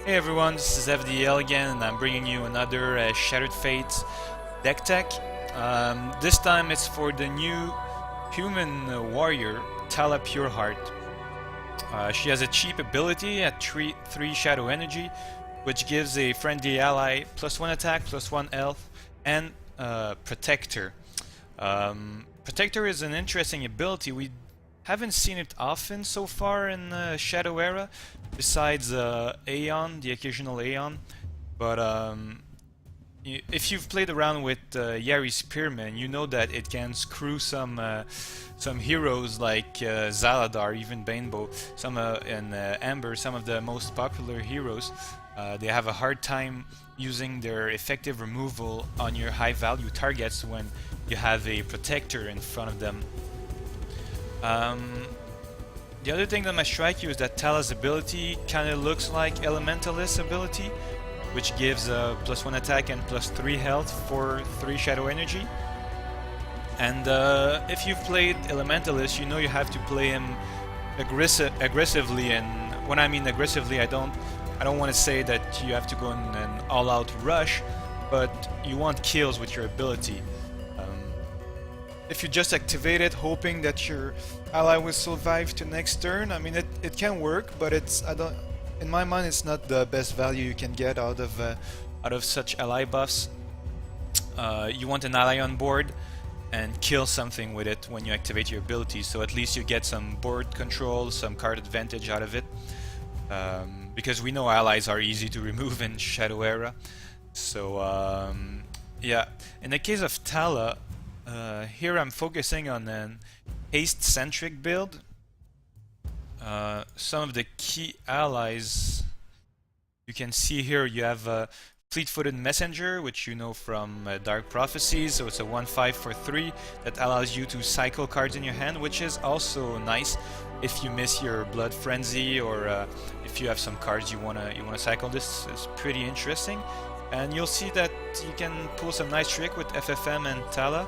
Hey everyone, this is FDL again, and I'm bringing you another Shattered Fates deck tech. This time it's for the new human warrior, Tala Pureheart. She has a cheap ability at 3 Shadow Energy, which gives a friendly ally +1 attack, +1 health, and Protector. Protector is an interesting ability. We haven't seen it often so far in Shadow Era, besides Aeon, the occasional Aeon. But if you've played around with Yari Spearman, you know that it can screw some heroes like Zaladar, even Banebo, and Amber, some of the most popular heroes. They have a hard time using their effective removal on your high value targets when you have a protector in front of them. The other thing that might strike you is that Tala's ability kind of looks like Elementalist's ability, which gives +1 attack and +3 health for 3 Shadow Energy. And if you've played Elementalist, you know you have to play him aggressively. And when I mean aggressively, I don't want to say that you have to go in an all-out rush, but you want kills with your ability. If you just activate it hoping that your ally will survive to next turn, I mean it can work, but in my mind it's not the best value you can get out of such ally buffs. You want an ally on board and kill something with it when you activate your ability, so at least you get some board control, some card advantage out of it. Because we know allies are easy to remove in Shadow Era. So yeah, in the case of Tala, here I'm focusing on an haste-centric build. Some of the key allies you can see here, you have Fleet-footed Messenger, which you know from Dark Prophecies, so it's a 1/5 for 3 that allows you to cycle cards in your hand, which is also nice if you miss your Blood Frenzy, or if you have some cards you wanna cycle. This is pretty interesting, and you'll see that you can pull some nice trick with FFM and Tala.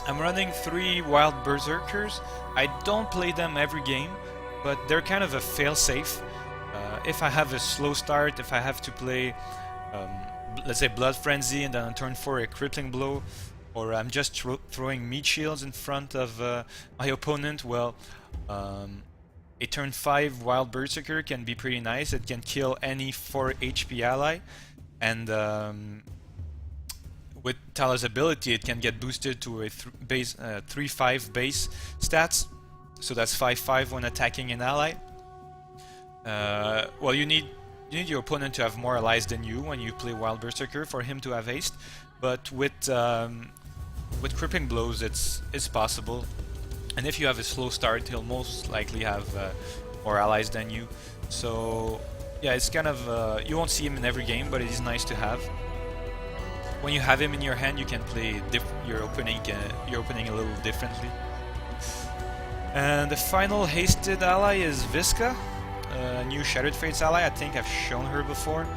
I'm running 3 Wild Berserkers. I don't play them every game, but they're kind of a fail-safe. If I have a slow start, if I have to play, let's say Blood Frenzy, and then on turn 4 a Crippling Blow, or I'm just throwing Meat Shields in front of my opponent, well, a turn 5 Wild Berserker can be pretty nice. It can kill any 4 HP ally, and with Tala's ability it can get boosted to a 3/5 base stats, so that's 5/5 when attacking an ally. Well, you need your opponent to have more allies than you when you play Wild Berserker for him to have haste, but with Crippling Blows it's possible. And if you have a slow start, he'll most likely have more allies than you. So yeah, it's kind of you won't see him in every game, but it is nice to have. When you have him in your hand, you can play your opening a little differently. And the final hasted ally is Visca, a new Shattered Fates ally. I think I've shown her before.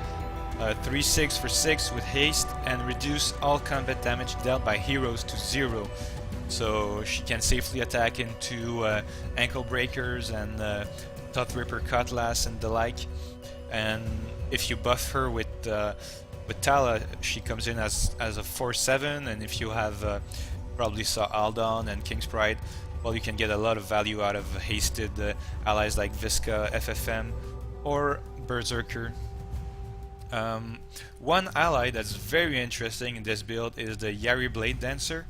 3/6 for 6 with haste, and reduce all combat damage dealt by heroes to 0. So she can safely attack into ankle breakers and Tooth-Ripper Cutlass and the like. And if you buff her with Tala, she comes in as a 4/7, and if you have probably saw Aldon and King's Pride, well, you can get a lot of value out of hasted allies like Visca, FFM, or Berserker. One ally that's very interesting in this build is the Yari Blade Dancer.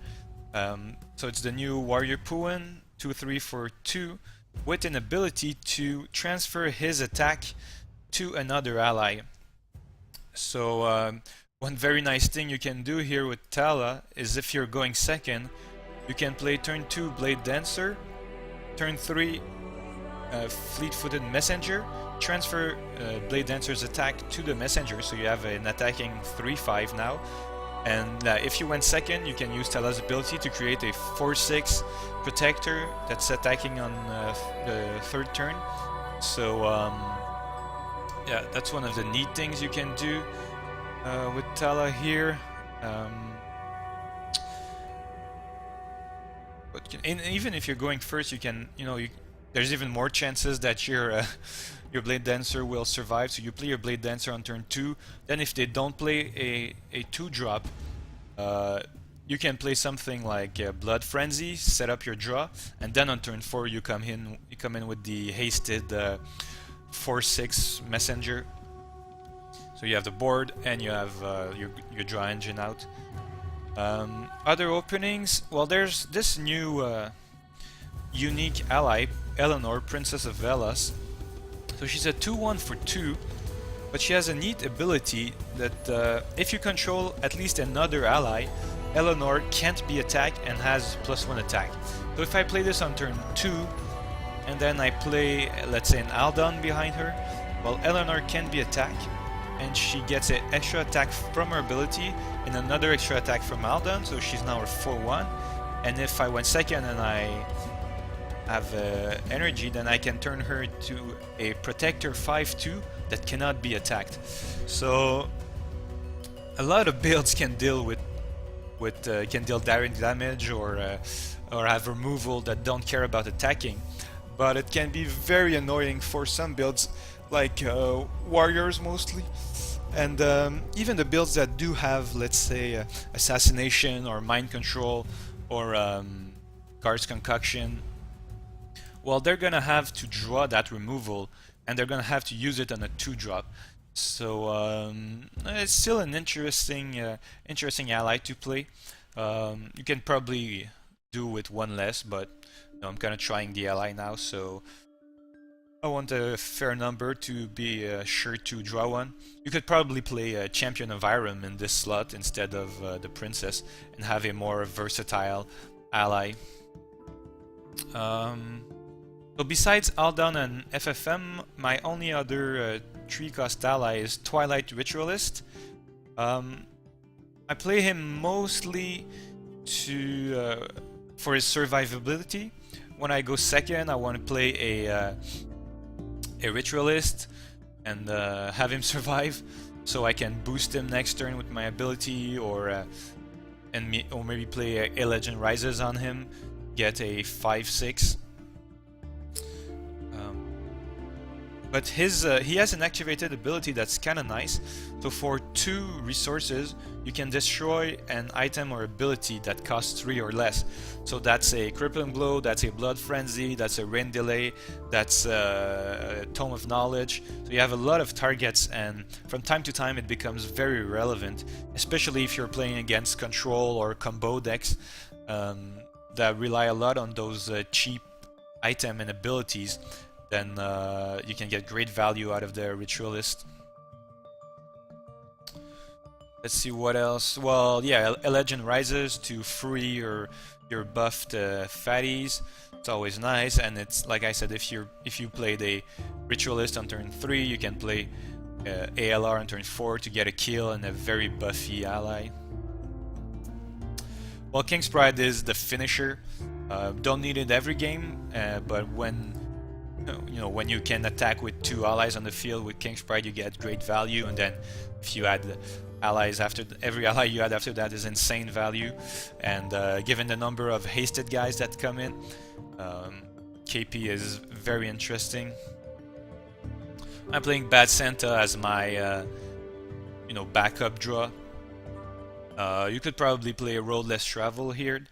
So it's the new Warrior Puan, 2/3 for 2, with an ability to transfer his attack to another ally. So one very nice thing you can do here with Tala is, if you're going second, you can play turn 2 Blade Dancer, turn 3 Fleet-footed Messenger, transfer Blade Dancer's attack to the Messenger, so you have an attacking 3/5 now. And if you went second, you can use Tala's ability to create a 4/6 Protector that's attacking on the 3rd turn. So yeah, that's one of the neat things you can do with Tala here. But even if you're going first, you can, there's even more chances that your Blade Dancer will survive. So you play your Blade Dancer on turn 2. Then if they don't play a 2-drop, you can play something like Blood Frenzy, set up your draw, and then on turn 4 you come in with the hasted 4/6 messenger. So you have the board and you have your draw engine out. Other openings, well, there's this new unique ally, Eleanor, Princess of Velus. So she's a 2/1 for 2, but she has a neat ability that if you control at least another ally, Eleanor can't be attacked and has +1 attack. So if I play this on turn 2, and then I play, let's say, an Aldon behind her, well, Eleanor can't be attacked, and she gets an extra attack from her ability and another extra attack from Aldon, so she's now a 4/1. And if I went second and I have energy, then I can turn her to a Protector 5/2 that cannot be attacked. So a lot of builds can deal can deal direct damage or have removal that don't care about attacking, but it can be very annoying for some builds like warriors mostly, and even the builds that do have, let's say, assassination or mind control or guards concoction. Well, they're gonna have to draw that removal, and they're gonna have to use it on a 2-drop. So it's still an interesting ally to play. You can probably do with one less, but I'm kind of trying the ally now, so I want a fair number to be sure to draw one. You could probably play a Champion of Irem in this slot instead of the Princess and have a more versatile ally. So besides Aldon and FFM, my only other 3-cost ally is Twilight Ritualist. I play him mostly for his survivability. When I go second, I want to play a Ritualist and have him survive, so I can boost him next turn with my ability, or maybe play a Legend Rises on him, get a 5/6. But he has an activated ability that's kind of nice. So for 2 resources, you can destroy an item or ability that costs 3 or less. So that's a Crippling Blow, that's a Blood Frenzy, that's a Rain Delay, that's a Tome of Knowledge. So you have a lot of targets, and from time to time it becomes very relevant, especially if you're playing against control or combo decks that rely a lot on those cheap item and abilities. Then you can get great value out of the Ritualist. Let's see what else. Well, yeah, a Legend Rises to free your buffed fatties. It's always nice, and it's like I said, if you played a Ritualist on turn 3, you can play ALR on turn 4 to get a kill and a very buffy ally. Well, King's Pride is the finisher. Don't need it every game, but when you can attack with 2 allies on the field with King's Pride, you get great value, and then if you add allies after every ally you add after that is insane value. And given the number of hasted guys that come in, KP is very interesting. I'm playing Bad Santa as my backup draw. You could probably play a Road Less Travel here,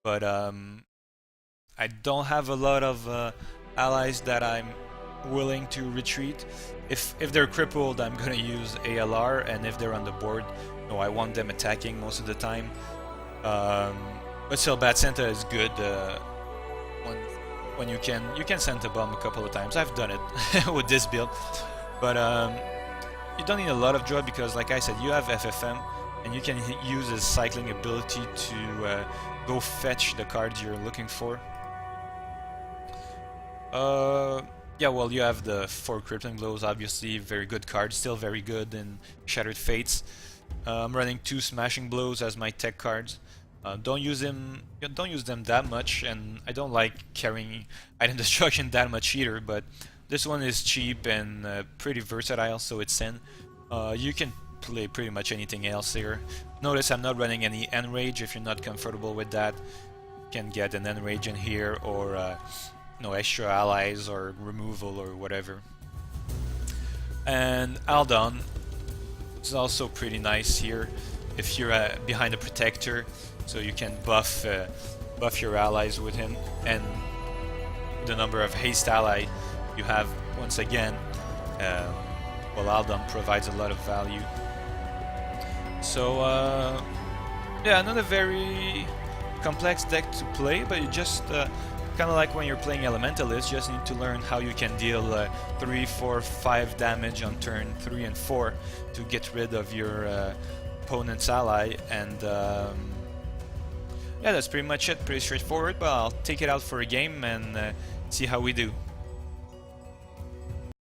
but I don't have a lot of allies that I'm willing to retreat. If they're crippled, I'm gonna use ALR, and if they're on the board, I want them attacking most of the time. But still, Bad Santa is good when you can Santa Bomb a couple of times. I've done it with this build, but you don't need a lot of draw because, like I said, you have FFM, and you can use his cycling ability to go fetch the cards you're looking for. Yeah, well, you have the 4 Crippling Blows, obviously, very good card, still very good in Shattered Fates. I'm running 2 Smashing Blows as my tech cards. Don't use them that much, and I don't like carrying item destruction that much either, but this one is cheap and pretty versatile, so it's in. You can play pretty much anything else here. Notice I'm not running any Enrage. If you're not comfortable with that, you can get an Enrage in here, or no extra allies or removal or whatever. And Aldon is also pretty nice here if you're behind a protector, so you can buff your allies with him, and the number of haste ally you have once again. Well, Aldon provides a lot of value. So yeah, not a very complex deck to play, but you just kind of like when you're playing Elementalist, you just need to learn how you can deal 3, 4, 5 damage on turn 3 and 4 to get rid of your opponent's ally, and yeah, that's pretty much it. Pretty straightforward, but I'll take it out for a game and see how we do.